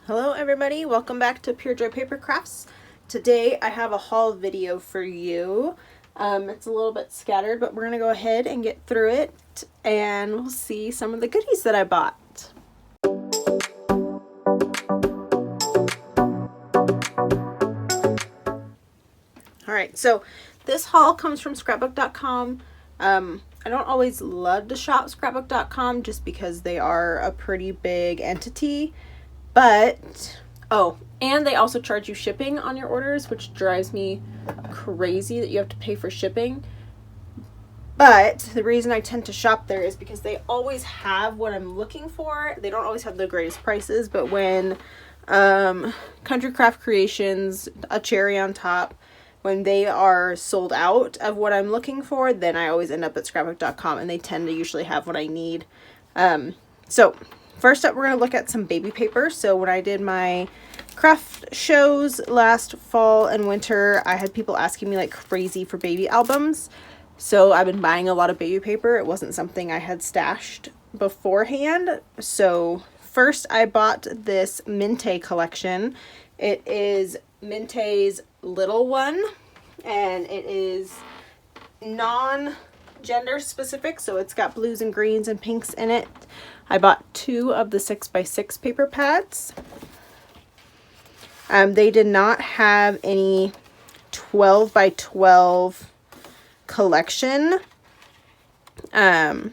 Hello everybody, welcome back to Pure Joy Paper Crafts. Today I have a haul video for you. It's a little bit scattered, but we're going to go ahead and get through it and we'll see some of the goodies that I bought. Alright, so this haul comes from scrapbook.com. I don't always love to shop scrapbook.com just because they are a pretty big entity. But, and they also charge you shipping on your orders, which drives me crazy that you have to pay for shipping. But the reason I tend to shop there is because they always have what I'm looking for. They don't always have the greatest prices, but when Country Craft Creations, a cherry on top, when they are sold out of what I'm looking for, then I always end up at scrapbook.com, and they tend to usually have what I need. First up, we're going to look at some baby paper. So when I did my craft shows last fall and winter, I had people asking me like crazy for baby albums. So I've been buying a lot of baby paper. It wasn't something I had stashed beforehand. So first I bought this Minte collection. It is Minte's little one, and it is non-gender specific. So it's got blues and greens and pinks in it. I bought 2 of the 6x6 paper pads. They did not have any 12x12 collection. So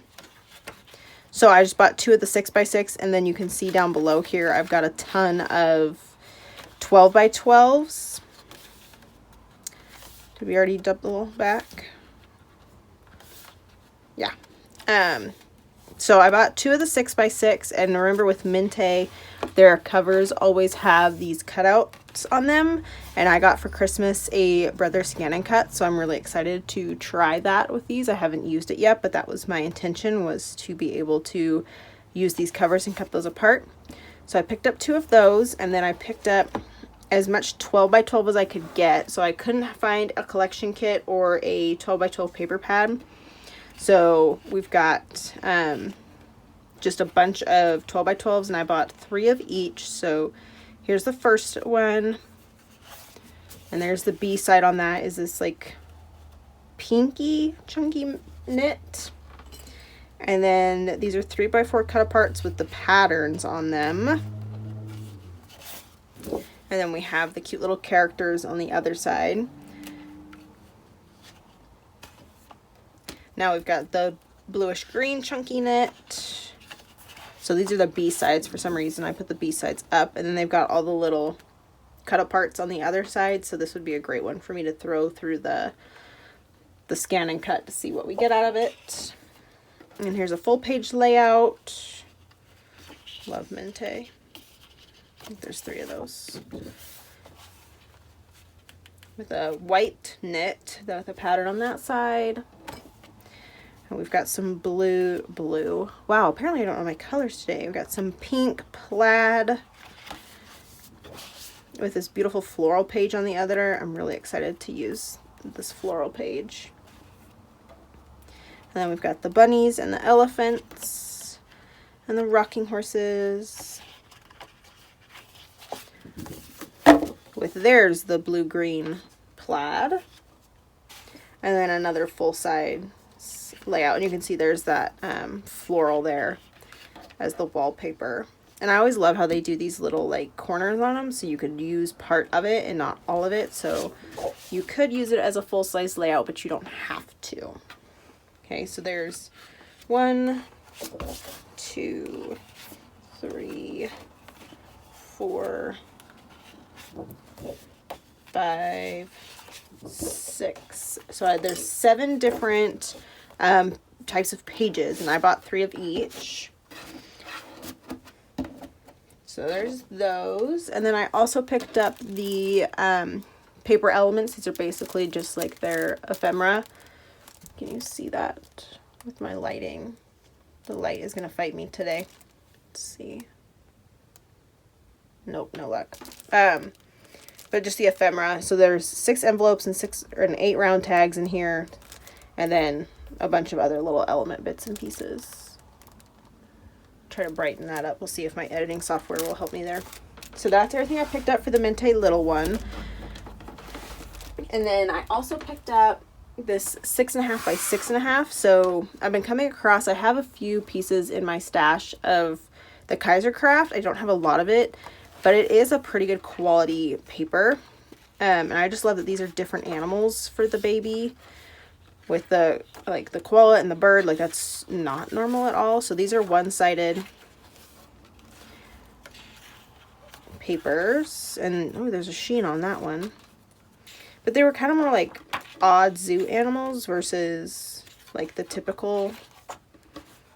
I just bought 2 of the 6x6, and then you can see down below here I've got a ton of 12x12s. Did we already double back? Yeah. So I bought 2 of the 6x6, and remember with Minte, their covers always have these cutouts on them, and I got for Christmas a Brother Scan and Cut, so I'm really excited to try that with these. I haven't used it yet, but that was my intention, was to be able to use these covers and cut those apart. So I picked up 2 of those, and then I picked up as much 12x12 as I could get, so I couldn't find a collection kit or a 12x12 paper pad. So we've got just a bunch of 12x12s, and I bought 3 of each. So here's the first one, and there's the B side on that, is this like pinky chunky knit. And then these are 3x4 cut aparts with the patterns on them. And then we have the cute little characters on the other side. Now we've got the bluish green chunky knit. So these are the B sides. For some reason I put the B sides up, and then they've got all the little cut aparts on the other side. So this would be a great one for me to throw through the scan and cut to see what we get out of it. And here's a full page layout. Love Minte. I think there's 3 of those. With a white knit with a pattern on that side. And we've got some blue. Wow, apparently I don't know my colors today. We've got some pink plaid with this beautiful floral page on the other. I'm really excited to use this floral page. And then we've got the bunnies and the elephants and the rocking horses. With there's the blue-green plaid. And then another full side layout, and you can see there's that floral there as the wallpaper. And I always love how they do these little like corners on them, so you could use part of it and not all of it. So you could use it as a full-size layout, but you don't have to. Okay, so there's 1, 2, 3, 4, 5, 6. So there's 7 different types of pages, and I bought 3 of each. So there's those. And then I also picked up the paper elements. These are basically just like their ephemera. Can you see that with my lighting? The light is going to fight me today. Let's see. Nope, no luck. But just the ephemera. So there's 6 envelopes and 8 round tags in here, and then a bunch of other little element bits and pieces. Try to brighten that up. We'll see if my editing software will help me there. So that's everything I picked up for the Mente little one. And then I also picked up this 6.5 by 6.5. So I've been coming across, I have a few pieces in my stash of the Kaiser Craft. I don't have a lot of it, but it is a pretty good quality paper. And I just love that these are different animals for the baby. With the, like, the koala and the bird, like, that's not normal at all. So these are one-sided papers. And, oh, there's a sheen on that one. But they were kind of more like odd zoo animals versus like the typical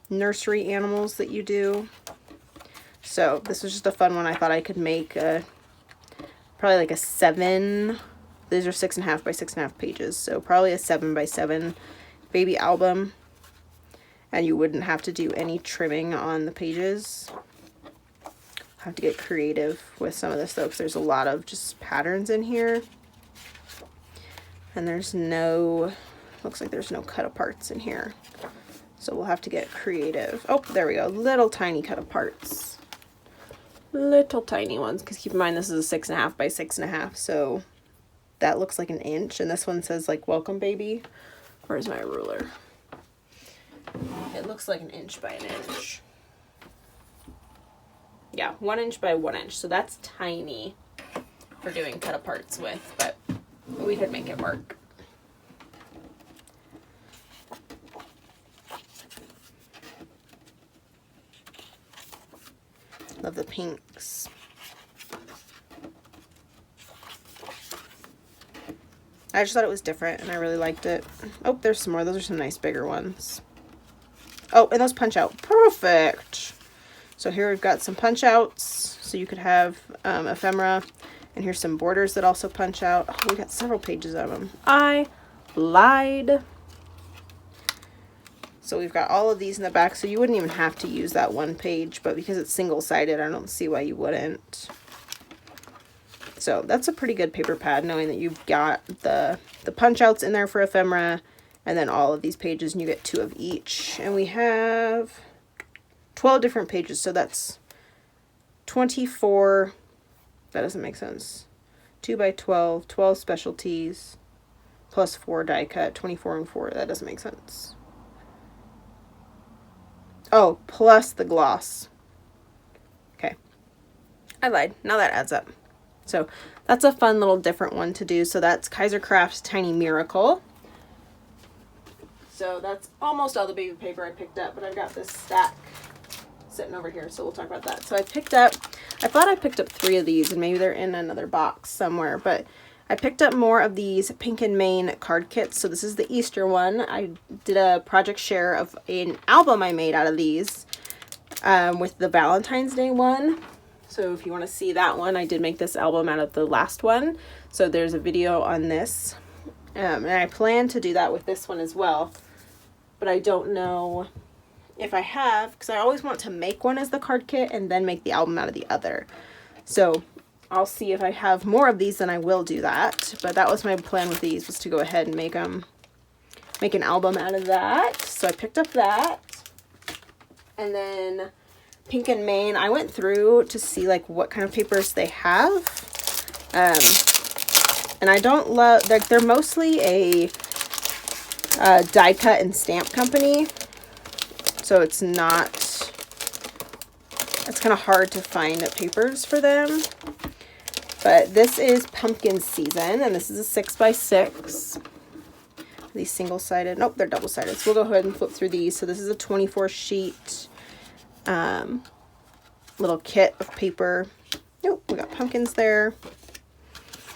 nursery animals that you do. So this was just a fun one. I thought I could make probably like a 7. These are 6.5 by 6.5 pages. So probably a 7 by 7 baby album. And you wouldn't have to do any trimming on the pages. Have to get creative with some of this though, because there's a lot of just patterns in here. And there's no, looks like there's no cut aparts in here. So we'll have to get creative. Oh, there we go. Little tiny cut aparts. Little tiny ones. Because keep in mind, this is a 6.5 by 6.5. So that looks like an inch. And this one says like, welcome baby. Where's my ruler? It looks like an inch by an inch. Yeah, 1 inch by 1 inch. So that's tiny for doing cut aparts with. But we could make it work. Love the pinks. I just thought it was different and I really liked it. Oh, there's some more. Those are some nice bigger ones. Oh, and those punch out. Perfect. So here we've got some punch outs. So you could have ephemera. And here's some borders that also punch out. Oh, we got several pages of them. I lied. So we've got all of these in the back. So you wouldn't even have to use that one page. But because it's single-sided, I don't see why you wouldn't. So that's a pretty good paper pad, knowing that you've got the punch outs in there for ephemera. And then all of these pages, and you get 2 of each. And we have 12 different pages. So that's 24... That doesn't make sense. 2 by 12, 12 specialties, plus 4 die cut, 24 and 4. That doesn't make sense. Oh, plus the gloss. Okay. I lied. Now that adds up. So that's a fun little different one to do. So that's Kaiser Craft's Tiny Miracle. So that's almost all the baby paper I picked up, but I've got this stack sitting over here, so we'll talk about that. So I thought I picked up 3 of these, and maybe they're in another box somewhere, but I picked up more of these Pink and Main card kits. So this is the Easter one. I did a project share of an album I made out of these with the Valentine's Day one. So if you want to see that one, I did make this album out of the last one. So there's a video on this. And I plan to do that with this one as well, but I don't know if I have, because I always want to make one as the card kit and then make the album out of the other. So I'll see if I have more of these, then I will do that. But that was my plan with these, was to go ahead and make an album out of that. So I picked up that. And then Pink and Main, I went through to see like what kind of papers they have. And I don't love, like, they're mostly a die cut and stamp company. So it's kind of hard to find papers for them. But this is pumpkin season, and this is a 6 by 6. These single-sided, nope, they're double-sided. So we'll go ahead and flip through these. So this is a 24 sheet little kit of paper. Nope, we got pumpkins there.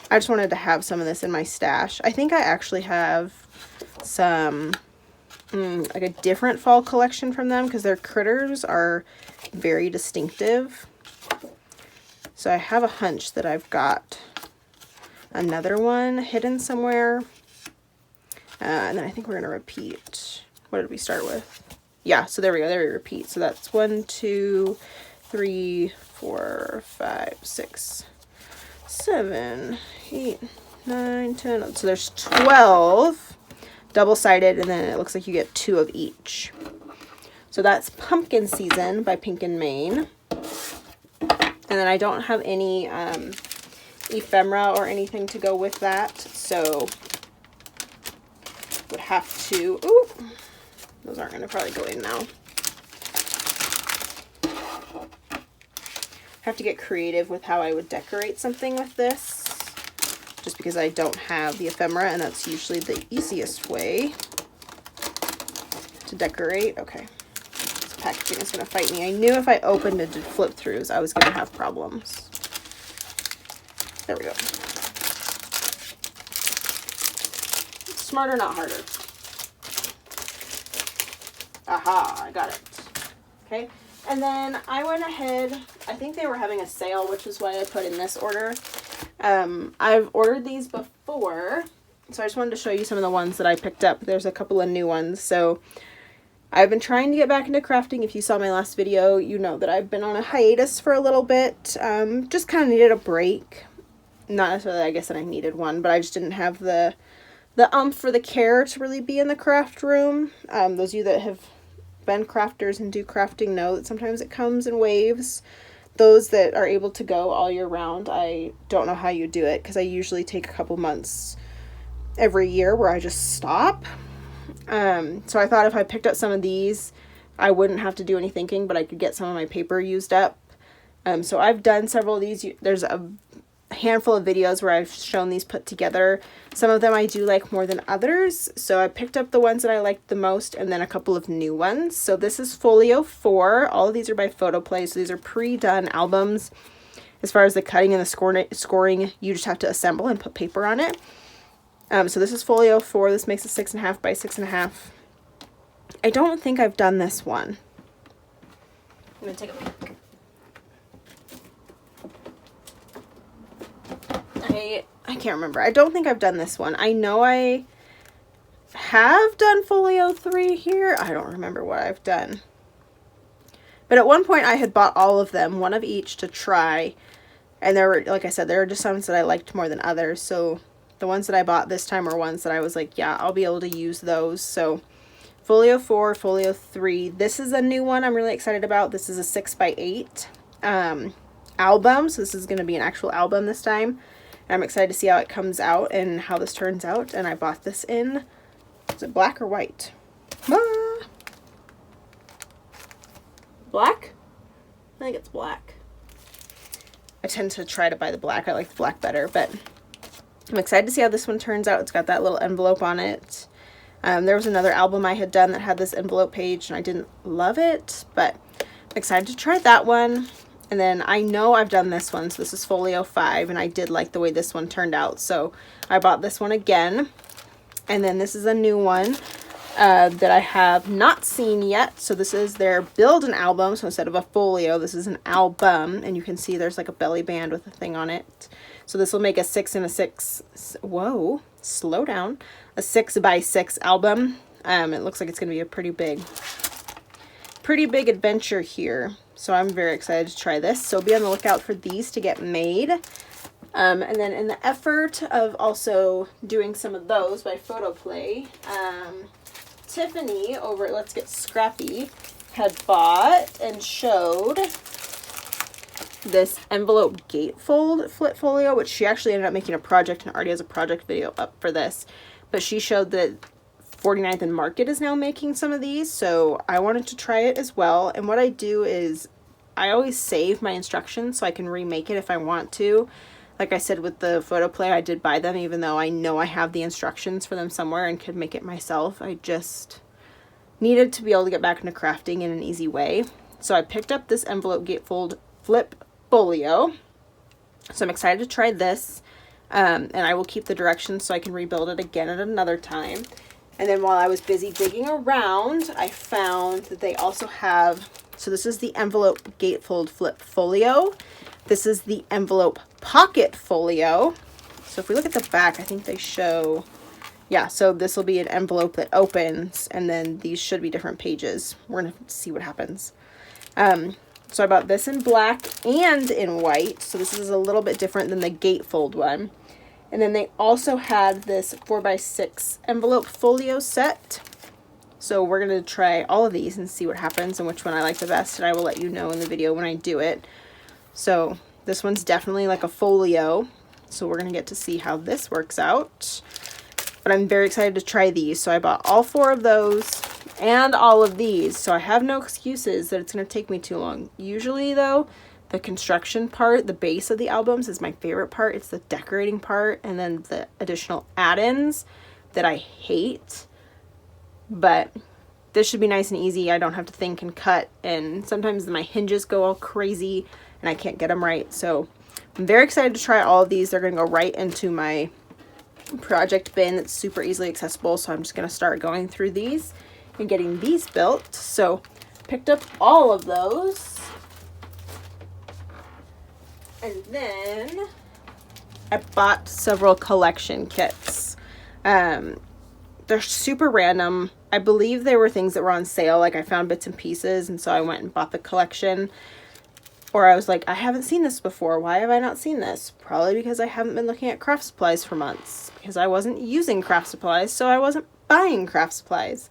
I just wanted to have some of this in my stash. I think I actually have some like a different fall collection from them, because their critters are very distinctive. So I have a hunch that I've got another one hidden somewhere. And then I think we're going to repeat. What did we start with? Yeah, so there we go. There we repeat. So that's 1, 2, 3, 4, 5, 6, 7, 8, 9, 10. So there's 12 double-sided, and then it looks like you get 2 of each. So that's Pumpkin Season by Pink and Main. And then I don't have any ephemera or anything to go with that, so would have to, ooh, those aren't going to probably go in now. Have to get creative with how I would decorate something with this, just because I don't have the ephemera, and that's usually the easiest way to decorate. Okay, this packaging is going to fight me. I knew if I opened it to flip throughs, I was going to have problems. There we go. Smarter, not harder. Aha, I got it. Okay, and then I went ahead, I think they were having a sale, which is why I put in this order. I've ordered these before, so I just wanted to show you some of the ones that I picked up. There's a couple of new ones. So I've been trying to get back into crafting. If you saw my last video, you know that I've been on a hiatus for a little bit. Just kind of needed a break. Not necessarily, I guess, that I needed one, but I just didn't have the for the care to really be in the craft room. Those of you that have been crafters and do crafting know that sometimes it comes in waves. Those that are able to go all year round, I don't know how you do it, because I usually take a couple months every year where I just stop. So I thought if I picked up some of these, I wouldn't have to do any thinking, but I could get some of my paper used up. So I've done several of these. There's a handful of videos where I've shown these put together. Some of them I do like more than others, so I picked up the ones that I liked the most, and then a couple of new ones. So this is Folio 4. All of these are by Photoplay, so these are pre-done albums. As far as the cutting and the scoring, you just have to assemble and put paper on it. So this is Folio 4. This makes a 6.5 by 6.5. I don't think I've done this one. I'm gonna take a look. I can't remember. I don't think I've done this one. I know I have done Folio 3 here. I don't remember what I've done. But at one point I had bought all of them, one of each to try. And there were, like I said, there were just some that I liked more than others. So the ones that I bought this time were ones that I was like, yeah, I'll be able to use those. So Folio 4, Folio 3. This is a new one I'm really excited about. This is a 6 by 8 album. So this is going to be an actual album this time. I'm excited to see how it comes out and how this turns out. And I bought this in, is it black or white? Black? I think it's black. I tend to try to buy the black. I like the black better, but I'm excited to see how this one turns out. It's got that little envelope on it. There was another album I had done that had this envelope page, and I didn't love it, but I'm excited to try that one. And then I know I've done this one, so this is Folio 5, and I did like the way this one turned out, so I bought this one again. And then this is a new one that I have not seen yet. So this is their Build an Album, so instead of a folio, this is an album, and you can see there's like a belly band with a thing on it. So this will make a 6 and a 6, whoa, slow down, a 6 by 6 album. It looks like it's going to be a pretty big adventure here. So I'm very excited to try this. So be on the lookout for these to get made. And then in the effort of also doing some of those by Photoplay, Tiffany over at Let's Get Scrappy had bought and showed this envelope gatefold flip folio, which she actually ended up making a project and already has a project video up for this. But she showed that 49th and Market is now making some of these, so I wanted to try it as well. And what I do is I always save my instructions so I can remake it if I want to. Like I said with the Photoplay, I did buy them even though I know I have the instructions for them somewhere and could make it myself. I just needed to be able to get back into crafting in an easy way. So I picked up this envelope gatefold flip folio. So I'm excited to try this, and I will keep the directions so I can rebuild it again at another time. And then while I was busy digging around, I found that they also have, so this is the envelope gatefold flip folio. This is the envelope pocket folio. So if we look at the back, I think they show, yeah, so this will be an envelope that opens, and then these should be different pages. We're going to see what happens. So I bought this in black and in white. So this is a little bit different than the gatefold one. And then they also had this 4x6 envelope folio set. So we're going to try all of these and see what happens and which one I like the best. And I will let you know in the video when I do it. So this one's definitely like a folio. So we're gonna get to see how this works out. But I'm very excited to try these. So I bought all 4 of those and all of these. So I have no excuses that it's gonna take me too long. Usually though, the construction part, the base of the albums is my favorite part. It's the decorating part and then the additional add-ins that I hate. But this should be nice and easy. I don't have to think and cut, and sometimes my hinges go all crazy and I can't get them right. So I'm very excited to try all of these. They're going to go right into my project bin. It's super easily accessible, so I'm just going to start going through these and getting these built. So picked up all of those. And then I bought several collection kits. They're super random. I believe they were things that were on sale. Like I found bits and pieces, and so I went and bought the collection. Or I was like, I haven't seen this before. Why have I not seen this? Probably because I haven't been looking at craft supplies for months. Because I wasn't using craft supplies, so I wasn't buying craft supplies.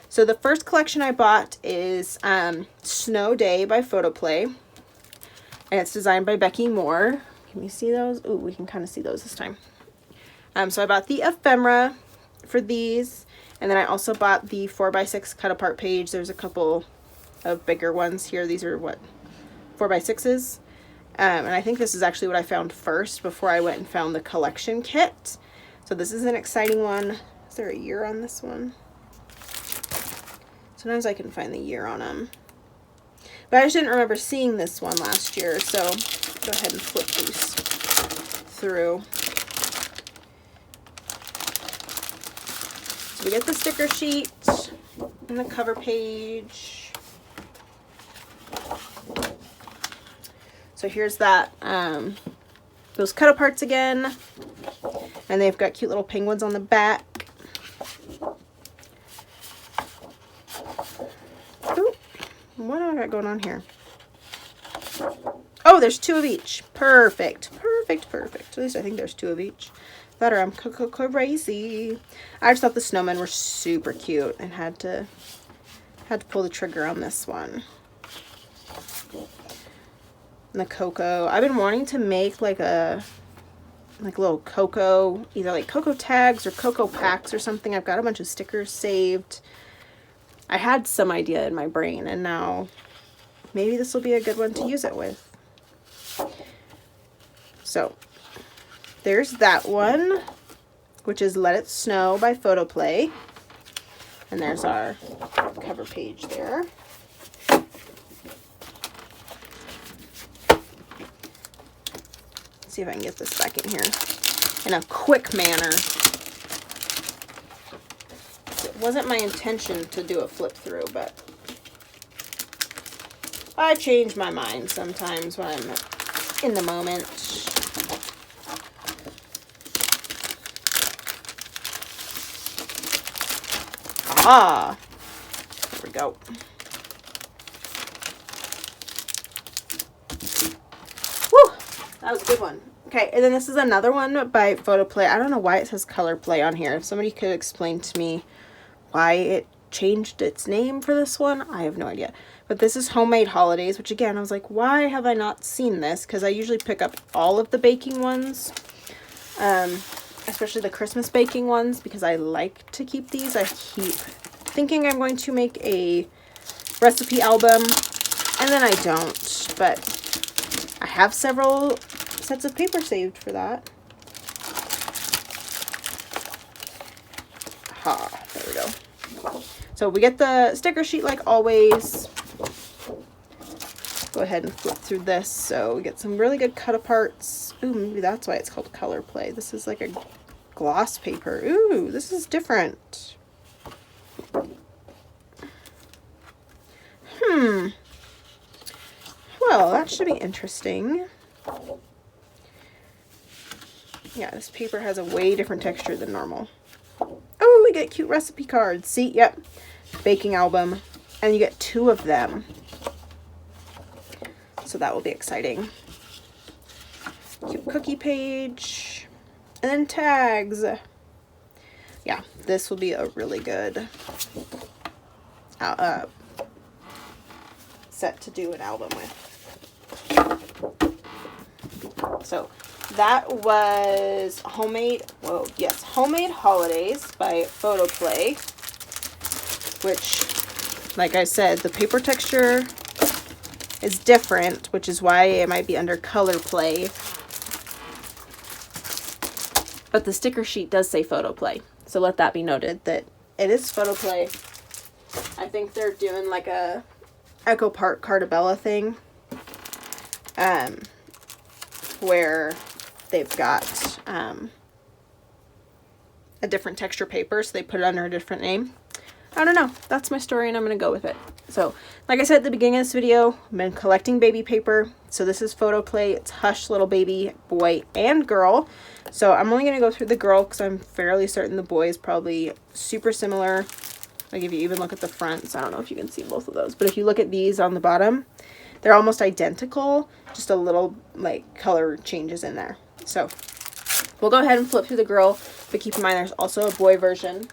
So the first collection I bought is Snow Day by Photoplay. And it's designed by Becky Moore. Can we see those? Ooh, we can kind of see those this time. So I bought the ephemera for these. And then I also bought the 4x6 cut apart page. There's a couple of bigger ones here. These are what, 4x6s? And I think this is actually what I found first before I went and found the collection kit. So this is an exciting one. Is there a year on this one? Sometimes I can find the year on them. But I just didn't remember seeing this one last year. So go ahead and flip these through. We get the sticker sheet and the cover page. So here's that, those cut aparts again. And they've got cute little penguins on the back. Ooh, what do I got going on here? Oh, there's 2 of each. Perfect, perfect, perfect. At least I think there's 2 of each. Better, I'm crazy. I just thought the snowmen were super cute and had to pull the trigger on this one. And the cocoa. I've been wanting to make like little cocoa, either like cocoa tags or cocoa packs or something. I've got a bunch of stickers saved. I had some idea in my brain, and now maybe this will be a good one to use it with. So there's that one, which is Let It Snow by Photoplay. And there's our cover page there. Let's see if I can get this back in here in a quick manner. It wasn't my intention to do a flip through, but I change my mind sometimes when I'm in the moment. Ah, there we go. Woo, that was a good one. Okay, and then this is another one by Photoplay. I don't know why it says Color Play on here. If somebody could explain to me why it changed its name for this one, I have no idea. But this is Homemade Holidays, which again, I was like, why have I not seen this? Because I usually pick up all of the baking ones. Especially the Christmas baking ones, because I like to keep these. I keep thinking I'm going to make a recipe album, and then I don't, but I have several sets of paper saved for that. Ha, there we go. So we get the sticker sheet like always. Go ahead and flip through this. So we get some really good cut aparts. Ooh, maybe that's why it's called Color Play. This is like a gloss paper. Ooh, this is different. Well, that should be interesting. Yeah, this paper has a way different texture than normal. Oh, we get cute recipe cards. See, yep. Baking album. And you get 2 of them. So that will be exciting. Cute cookie page. And then tags. Yeah, this will be a really good set to do an album with. So that was Homemade Holidays by Photoplay, which, like I said, the paper texture is different, which is why it might be under Color Play. But the sticker sheet does say Photoplay, so let that be noted that it is Photoplay. I think they're doing like a Echo Park Cartabella thing, where they've got a different texture paper, so they put it under a different name. I don't know. That's my story, and I'm going to go with it. So, like I said at the beginning of this video, I've been collecting baby paper. So this is Photoplay. It's Hush Little Baby, boy and girl. So I'm only going to go through the girl because I'm fairly certain the boy is probably super similar. Like if you even look at the fronts, I don't know if you can see both of those, but if you look at these on the bottom, they're almost identical, just a little like color changes in there. So we'll go ahead and flip through the girl, but keep in mind there's also a boy version.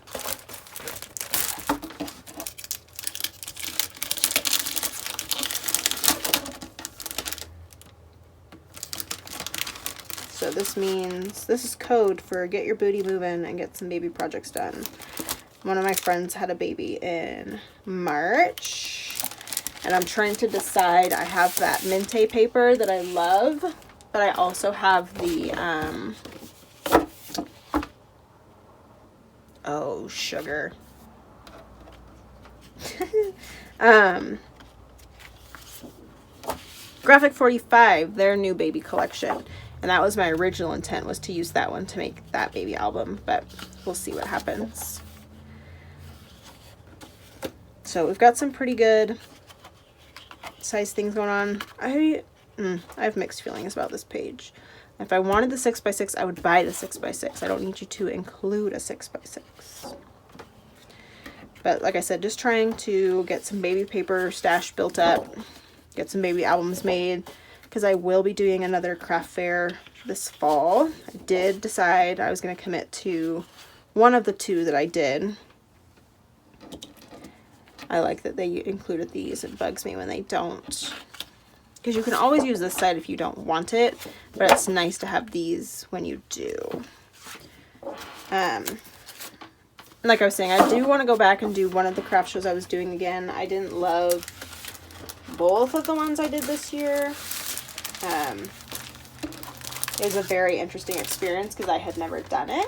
So this means, this is code for get your booty moving and get some baby projects done. One of my friends had a baby in March, and I'm trying to decide. I have that Minte paper that I love, but I also have the, oh, sugar. Graphic 45, their new baby collection. And that was my original intent, was to use that one to make that baby album, but we'll see what happens. So we've got some pretty good size things going on. I have mixed feelings about this page. If I wanted the 6x6, I would buy the 6x6. I don't need you to include a 6x6. But like I said, just trying to get some baby paper stash built up, get some baby albums made, because I will be doing another craft fair this fall. I did decide I was going to commit to one of the two that I did. I like that they included these. It bugs me when they don't, because you can always use this side if you don't want it, but it's nice to have these when you do. Like I was saying, I do want to go back and do one of the craft shows I was doing again. I didn't love both of the ones I did this year. It was a very interesting experience because I had never done it.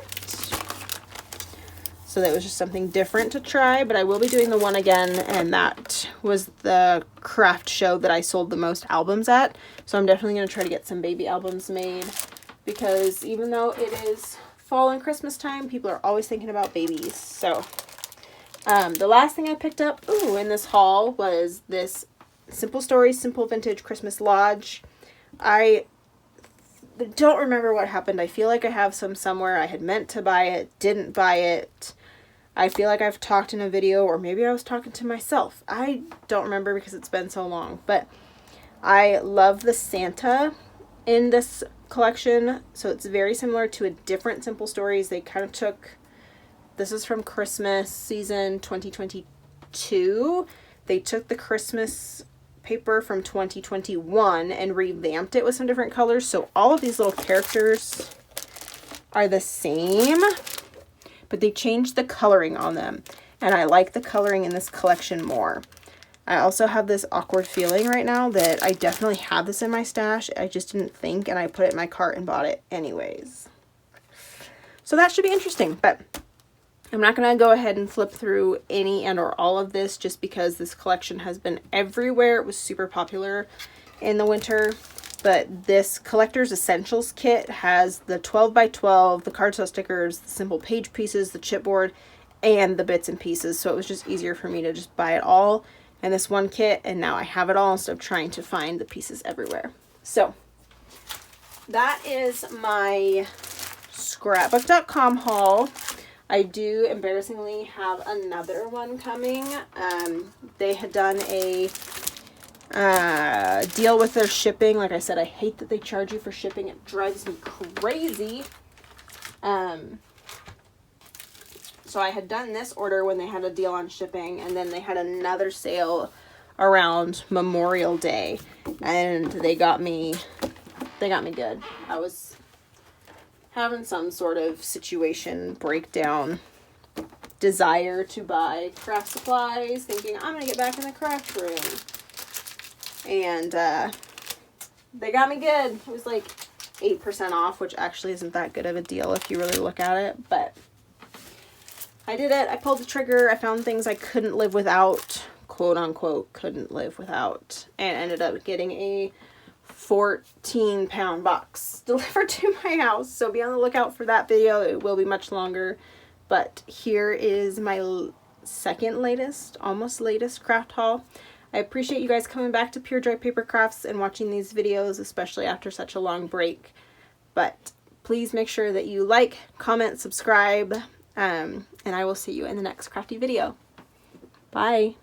So that was just something different to try, but I will be doing the one again, and that was the craft show that I sold the most albums at. So I'm definitely going to try to get some baby albums made, because even though it is fall and Christmas time, people are always thinking about babies. So the last thing I picked up in this haul was this Simple Stories Simple Vintage Christmas Lodge. I don't remember what happened. I feel like I have some somewhere. I had meant to buy it, didn't buy it. I feel like I've talked in a video, or maybe I was talking to myself. I don't remember because it's been so long, but I love the Santa in this collection. So it's very similar to a different Simple Stories. They kind of took, this is from Christmas season 2022. They took the Christmas paper from 2021 and revamped it with some different colors. So all of these little characters are the same, but they changed the coloring on them, and I like the coloring in this collection more. I also have this awkward feeling right now that I definitely have this in my stash. I just didn't think, and I put it in my cart and bought it anyways. So that should be interesting, but I'm not going to go ahead and flip through any and or all of this just because this collection has been everywhere. It was super popular in the winter, but this Collector's Essentials kit has the 12x12, the cardstock stickers, the simple page pieces, the chipboard, and the bits and pieces. So it was just easier for me to just buy it all in this one kit, and now I have it all instead of trying to find the pieces everywhere. So that is my scrapbook.com haul. I do embarrassingly have another one coming. They had done a deal with their shipping. Like I said, I hate that they charge you for shipping. It drives me crazy. So I had done this order when they had a deal on shipping, and then they had another sale around Memorial Day, and they got me they got me good. I was having some sort of situation breakdown, desire to buy craft supplies, thinking I'm gonna get back in the craft room, and they got me good. It was like 8% off, which actually isn't that good of a deal if you really look at it, but I did it. I pulled the trigger. I found things I couldn't live without, quote unquote couldn't live without, and ended up getting a 14-pound box delivered to my house. So be on the lookout for that video. It will be much longer, but here is my second latest, almost latest craft haul. I appreciate you guys coming back to Pure Joy Paper Crafts and watching these videos, especially after such a long break. But please make sure that you like, comment, subscribe, and I will see you in the next crafty video. Bye.